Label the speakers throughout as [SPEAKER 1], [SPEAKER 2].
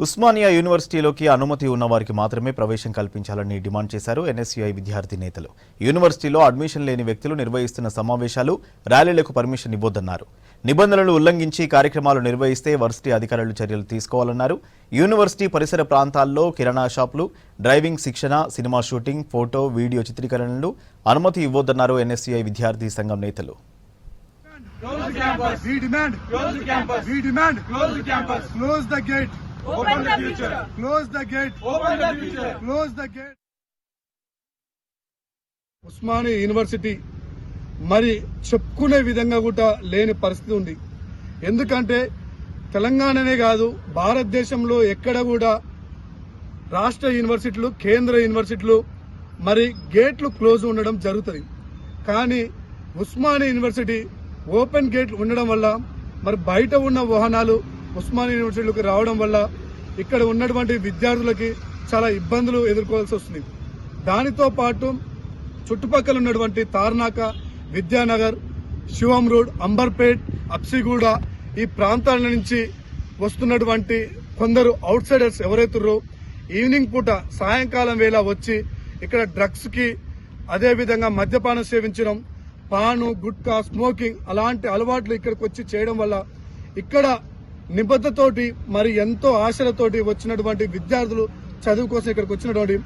[SPEAKER 1] ఉస్మానియా యూనివర్సిటీలోకి అనుమతి ఉన్న వారికి మాత్రమే ప్రవేశం కల్పించాలని డిమాండ్ చేశారు ఎన్ఎస్యుఐ విద్యార్థి నేతలు. యూనివర్సిటీలో అడ్మిషన్ లేని వ్యక్తులు నిర్వహిస్తున్న సమావేశాలు, ర్యాలీలకు పర్మిషన్ ఇవ్వొద్దన్నారు. నిబంధనలు ఉల్లంఘించి కార్యక్రమాలు నిర్వహిస్తే వర్సిటీ అధికారులు చర్యలు తీసుకోవాలన్నారు. యూనివర్సిటీ పరిసర ప్రాంతాల్లో కిరాణా షాపులు, డ్రైవింగ్ శిక్షణ, సినిమా షూటింగ్, ఫోటో, వీడియో చిత్రీకరణలు అనుమతి ఇవ్వొద్దన్నారు ఎన్ఎస్యుఐ విద్యార్థి సంఘం నేతలు.
[SPEAKER 2] Close the campus. We demand. Close the campus. We demand. Close the campus. Close the gate. Open the future. Close the gate. Open the future. Close the gate. Osmania university మరి చెప్పుకునే విధంగా కూడా లేని పరిస్థితి ఉంది. ఎందుకంటే తెలంగాణనే కాదు, భారతదేశంలో ఎక్కడ కూడా రాష్ట్ర యూనివర్సిటీలు, కేంద్ర యూనివర్సిటీలు మరి గేట్లు క్లోజ్ ఉండడం జరుగుతుంది. కానీ ఉస్మానియా యూనివర్సిటీ ఓపెన్ గేట్ ఉండడం వల్ల మరి బయట ఉన్న వాహనాలు ఉస్మానియా యూనివర్సిటీలోకి రావడం వల్ల ఇక్కడ ఉన్నటువంటి విద్యార్థులకి చాలా ఇబ్బందులు ఎదుర్కోవాల్సి వస్తుంది. దానితో పాటు చుట్టుపక్కల ఉన్నటువంటి తార్నాక, విద్యానగర్, శివం రోడ్, అంబర్పేట్, అప్సిగూడ ఈ ప్రాంతాల నుంచి వస్తున్నటువంటి కొందరు అవుట్ సైడర్స్ ఎవరైతున్నారో ఈవినింగ్ పూట, సాయంకాలం వేళ వచ్చి ఇక్కడ డ్రగ్స్ కి, అదేవిధంగా మద్యపానం సేవించడం, పాను, గుట్కా, స్మోకింగ్ అలాంటి అలవాట్లు ఇక్కడికి వచ్చి చేయడం వల్ల ఇక్కడ నిబద్ధతోటి మరి ఎంతో ఆశలతోటి వచ్చినటువంటి విద్యార్థులు చదువు కోసం ఇక్కడికి వచ్చినటువంటి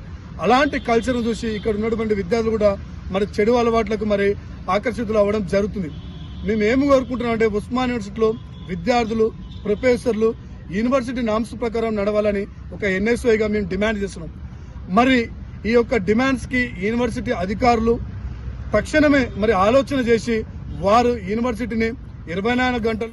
[SPEAKER 2] అలాంటి కల్చర్ను చూసి ఇక్కడ ఉన్నటువంటి విద్యార్థులు కూడా మరి చెడు అలవాట్లకు మరి ఆకర్షితులు అవ్వడం జరుగుతుంది. మేము ఏమి కోరుకుంటున్నాం అంటే ఉస్మానియా యూనివర్సిటీలో విద్యార్థులు, ప్రొఫెసర్లు యూనివర్సిటీ నామ్స్ ప్రకారం నడవాలని ఒక ఎన్ఎస్ఐగా మేము డిమాండ్ చేస్తున్నాం. మరి ఈ యొక్క డిమాండ్స్ కి యూనివర్సిటీ అధికారులు తక్షణమే మరి ఆలోచన చేసి వారు యూనివర్సిటీని 24 గంటలు